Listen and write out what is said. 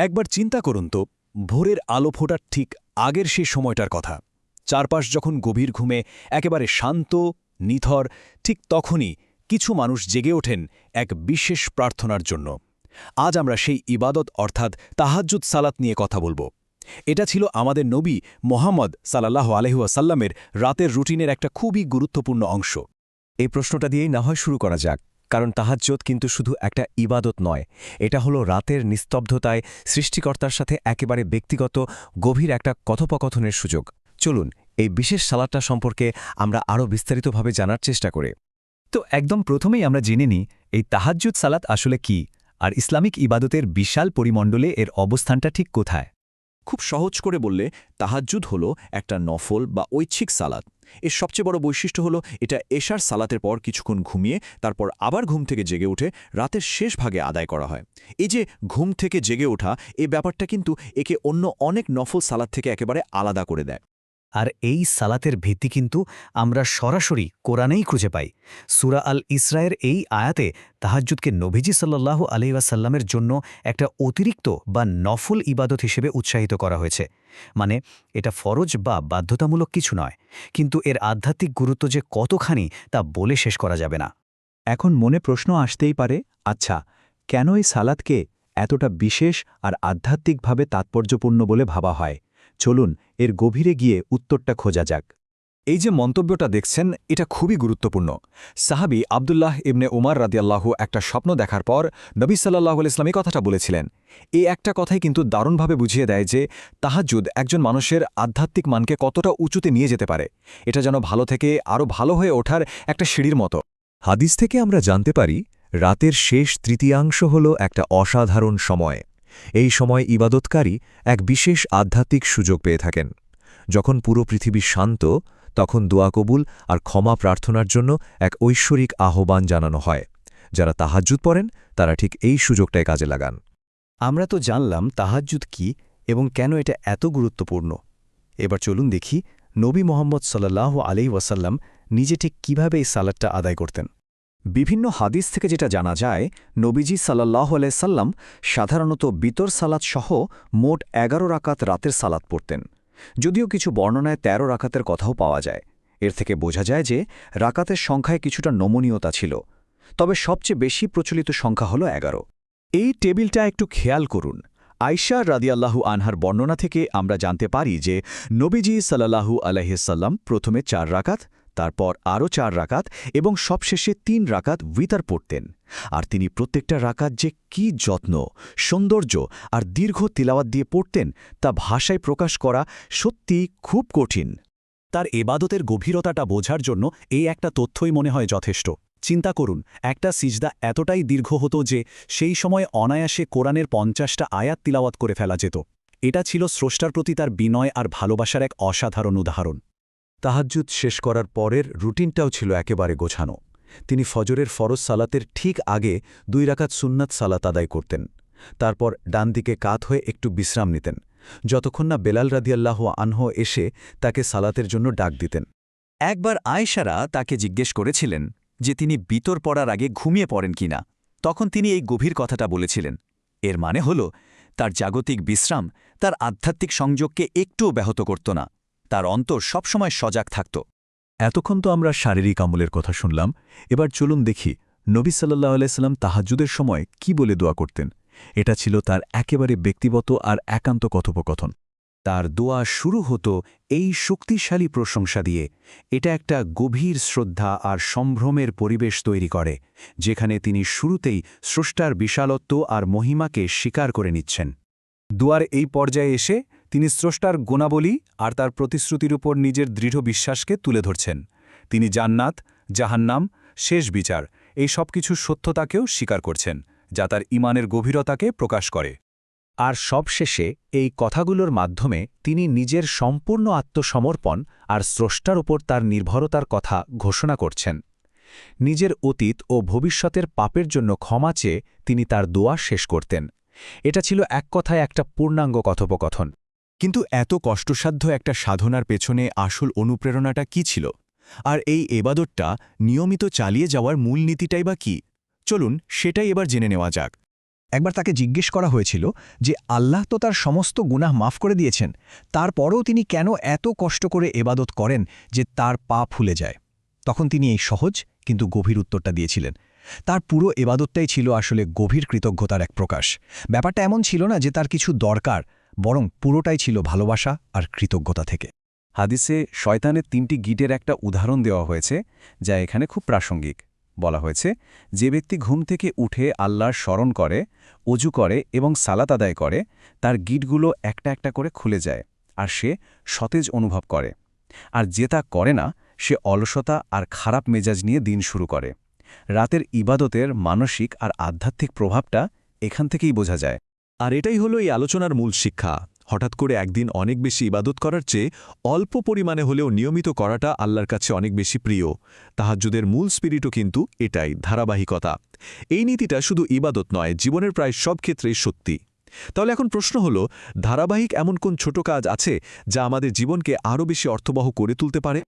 একবার চিন্তা করুন তো, ভোরের আলো ফোটার ঠিক আগের সেই সময়টার কথা। চারপাশ যখন গভীর ঘুমে একেবারে শান্ত, নিথর, ঠিক তখনই কিছু মানুষ জেগে ওঠেন এক বিশেষ প্রার্থনার জন্য। আজ আমরা সেই ইবাদত অর্থাৎ তাহাজ্জুদ সালাত নিয়ে কথা বলবো। এটা ছিল আমাদের নবী মোহাম্মদ সাল্লাল্লাহু আলাইহি ওয়াসাল্লামের রাতের রুটিনের একটা খুবই গুরুত্বপূর্ণ অংশ। এই প্রশ্নটা দিয়েই না হয় শুরু করা যাক, কারণ তাহাজ্জুদ কিন্তু শুধু একটা ইবাদত নয়, এটা হলো রাতের নিস্তব্ধতায় সৃষ্টিকর্তার সাথে একেবারে ব্যক্তিগত গভীর একটা কথোপকথনের সুযোগ। চলুন এই বিশেষ সালাতটা সম্পর্কে আমরা আরও বিস্তারিতভাবে জানার চেষ্টা করি। তো একদম প্রথমেই আমরা জেনে নিই এই তাহাজ্জুদ সালাত আসলে কি, আর ইসলামিক ইবাদতের বিশাল পরিমণ্ডলে এর অবস্থানটা ঠিক কোথায়। খুব সহজ করে বললে তাহাজ্জুদ হলো একটা নফল বা ঐচ্ছিক সালাত। এর সবচেয়ে বড় বৈশিষ্ট্য হলো এটা এশার সালাতের পর কিছুক্ষণ ঘুমিয়ে তারপর আবার ঘুম থেকে জেগে উঠে রাতের শেষ ভাগে আদায় করা হয়। এই যে ঘুম থেকে জেগে ওঠা, এই ব্যাপারটা কিন্তু একে অন্য অনেক নফল সালাত থেকে একেবারে আলাদা করে দেয়। আর এই সালাতের ভিত্তি কিন্তু আমরা সরাসরি কোরআনেই খুঁজে পাই। সূরা আল ইসরায়ের এই আয়াতে তাহাজ্জুদকে নবীজি সাল্লাল্লাহু আলাইহি ওয়াসাল্লামের জন্য একটা অতিরিক্ত বা নফল ইবাদত হিসেবে উৎসাহিত করা হয়েছে। মানে এটা ফরজ বা বাধ্যতামূলক কিছু নয়, কিন্তু এর আধ্যাত্মিক গুরুত্ব যে কতখানি তা বলে শেষ করা যাবে না। এখন মনে প্রশ্ন আসতেই পারে, আচ্ছা, কেন এই সালাতকে এতটা বিশেষ আর আধ্যাত্মিকভাবে তাৎপর্যপূর্ণ বলে ভাবা হয়? চলুন এর গভীরে গিয়ে উত্তরটা খোঁজা যাক। এই যে মন্তব্যটা দেখছেন, এটা খুবই গুরুত্বপূর্ণ। সাহাবী আবদুল্লাহ ইবনে উমার রাদিয়াল্লাহু একটা স্বপ্ন দেখার পর নবী সাল্লাল্লাহু আলাইহি ওয়াসাল্লাম এই কথাটা বলেছিলেন। এই একটা কথাই কিন্তু দারুণভাবে বুঝিয়ে দেয় যে তাহাজ্জুদ একজন মানুষের আধ্যাত্মিক মানকে কতটা উঁচুতে নিয়ে যেতে পারে। এটা যেন ভালো থেকে আরও ভালো হয়ে ওঠার একটা সিঁড়ির মতো। হাদিস থেকে আমরা জানতে পারি, রাতের শেষ তৃতীয়াংশ হল একটা অসাধারণ সময়। এই সময় ইবাদতকারী এক বিশেষ আধ্যাত্মিক সুযোগ পেয়ে থাকেন। যখন পুরো পৃথিবী শান্ত, তখন দোয়া কবুল আর ক্ষমা প্রার্থনার জন্য এক ঐশ্বরিক আহ্বান জানানো হয়। যারা তাহাজ্জুদ পড়েন তারা ঠিক এই সুযোগটাই কাজে লাগান। আমরা তো জানলাম তাহাজ্জুদ কি এবং কেন এটা এত গুরুত্বপূর্ণ। এবার চলুন দেখি নবী মোহাম্মদ সাল্লাল্লাহু আলাইহি ওয়াসাল্লাম নিজে ঠিক কীভাবে এই সালাতটা আদায় করতেন। বিভিন্ন হাদিস থেকে যেটা জানা যায়, নবীজি সাল্লাল্লাহু আলাইহি সাল্লাম সাধারণত বিতর সালাত সহ মোট ১১ রাকাত রাতের সালাত পড়তেন। যদিও কিছু বর্ণনায় ১৩ রাকাতের কথাও পাওয়া যায়। এর থেকে বোঝা যায় যে রাকাতের সংখ্যায় কিছুটা নমনীয়তা ছিল। তবে সবচেয়ে বেশি প্রচলিত সংখ্যা হল ১১। এই টেবিলটা একটু খেয়াল করুন। আয়েশা রাদিয়াল্লাহু আনহার বর্ণনা থেকে আমরা জানতে পারি যে নবীজি সাল্লাল্লাহু আলাইহি সাল্লাম প্রথমে ৪ রাকাত, তারপর আরও ৪ রাকাত এবং সবশেষে ৩ রাকাত উইতার পড়তেন। আর তিনি প্রত্যেকটা রাকাত যে কি যত্ন, সৌন্দর্য আর দীর্ঘ তিলাওয়াত দিয়ে পড়তেন তা ভাষায় প্রকাশ করা সত্যিই খুব কঠিন। তার এবাদতের গভীরতাটা বোঝার জন্য এই একটা তথ্যই মনে হয় যথেষ্ট। চিন্তা করুন, একটা সিজদা এতটাই দীর্ঘ হতো যে সেই সময় অনায়াসে কোরআনের ৫০টা আয়াত তিলাওয়াত করে ফেলা যেত। এটা ছিল স্রষ্টার প্রতি তার বিনয় আর ভালোবাসার এক অসাধারণ উদাহরণ। তাহাজ্জুদ শেষ করার পরের রুটিনটাও ছিল একেবারে গোছানো। তিনি ফজরের ফরজ সালাতের ঠিক আগে ২ রাকাত সুন্নাত সালাত আদায় করতেন। তারপর ডান দিকে কাত হয়ে একটু বিশ্রাম নিতেন, যতক্ষণ না বেলাল রাদিয়াল্লাহু আনহু এসে তাকে সালাতের জন্য ডাক দিতেন। একবার আয়েশারা তাকে জিজ্ঞেস করেছিলেন যে তিনি বিতর পড়ার আগে ঘুমিয়ে পড়েন কিনা। তখন তিনি এই গভীর কথাটা বলেছিলেন। এর মানে হল, তার জাগতিক বিশ্রাম তার আধ্যাত্মিক সংযোগকে একটুও ব্যাহত করত না। তার অন্তর সবসময় সজাগ থাকত। এতক্ষণ তো আমরা শারীরিক আমলের কথা শুনলাম। এবার চলুন দেখি নবী সাল্লাল্লাহু আলাইহি সাল্লাম তাহাজ্জুদের সময় কি বলে দোয়া করতেন। এটা ছিল তার একেবারে ব্যক্তিগত আর একান্ত কথোপকথন। তার দোয়া শুরু হতো এই শক্তিশালী প্রশংসা দিয়ে। এটা একটা গভীর শ্রদ্ধা আর সম্ভ্রমের পরিবেশ তৈরি করে, যেখানে তিনি শুরুতেই স্রষ্টার বিশালত্ব আর মহিমাকে স্বীকার করে নিচ্ছেন। দুয়ার এই পর্যায়ে এসে তিনি স্রষ্টার গুণাবলী আর তার প্রতিশ্রুতির উপর নিজের দৃঢ় বিশ্বাসকে তুলে ধরছেন। তিনি জান্নাত, জাহান্নাম, শেষ বিচার এই সব কিছুর সত্যতাকেও স্বীকার করছেন, যা তার ঈমানের গভীরতাকে প্রকাশ করে। আর সবশেষে এই কথাগুলোর মাধ্যমে তিনি নিজের সম্পূর্ণ আত্মসমর্পণ আর স্রষ্টার উপর তার নির্ভরতার কথা ঘোষণা করছেন। নিজের অতীত ও ভবিষ্যতের পাপের জন্য ক্ষমা চেয়ে তিনি তার দোয়া শেষ করতেন। এটা ছিল এক কথায় একটা পূর্ণাঙ্গ কথোপকথন। কিন্তু এত কষ্টসাধ্য একটা সাধনার পেছনে আসল অনুপ্রেরণাটা কি ছিল? আর এই এবাদতটা নিয়মিত চালিয়ে যাওয়ার মূলনীতিটাই বা কি? চলুন সেটাই এবার জেনে নেওয়া যাক। একবার তাকে জিজ্ঞেস করা হয়েছিল যে আল্লাহ তো তার সমস্ত গুনাহ মাফ করে দিয়েছেন, তারপরও তিনি কেন এত কষ্ট করে এবাদত করেন যে তার পা ফুলে যায়। তখন তিনি এই সহজ কিন্তু গভীর উত্তরটা দিয়েছিলেন। তার পুরো এবাদতটাই ছিল আসলে গভীর কৃতজ্ঞতার এক প্রকাশ। ব্যাপারটা এমন ছিল না যে তার কিছু দরকার, বরং পুরোটাই ছিল ভালোবাসা আর কৃতজ্ঞতা থেকে। হাদিসে শয়তানের 3টি গিটের একটা উদাহরণ দেওয়া হয়েছে, যা এখানে খুব প্রাসঙ্গিক। বলা হয়েছে, যে ব্যক্তি ঘুম থেকে উঠে আল্লাহর স্মরণ করে, অজু করে এবং সালাত আদায় করে, তার গিটগুলো একটা একটা করে খুলে যায় আর সে সতেজ অনুভব করে। আর যে তা করে না, সে অলসতা আর খারাপ মেজাজ নিয়ে দিন শুরু করে। রাতের ইবাদতের মানসিক আর আধ্যাত্মিক প্রভাবটা এখান থেকেই বোঝা যায়। আর এটাই হলো এই আলোচনার মূল শিক্ষা। হঠাৎ করে একদিন অনেক বেশি ইবাদত করার চেয়ে অল্প পরিমাণে হলেও নিয়মিত করাটা আল্লাহর কাছে অনেক বেশি প্রিয়। তাহাজ্জুদের মূল স্পিরিটও কিন্তু এটাই, ধারাবাহিকতা। এই নীতিটা শুধু ইবাদত নয়, জীবনের প্রায় সব ক্ষেত্রেই সত্যি। তাহলে এখন প্রশ্ন হলো, ধারাবাহিক এমন কোন ছোট কাজ আছে যা আমাদের জীবনকে আরও বেশি অর্থবহ করে তুলতে পারে?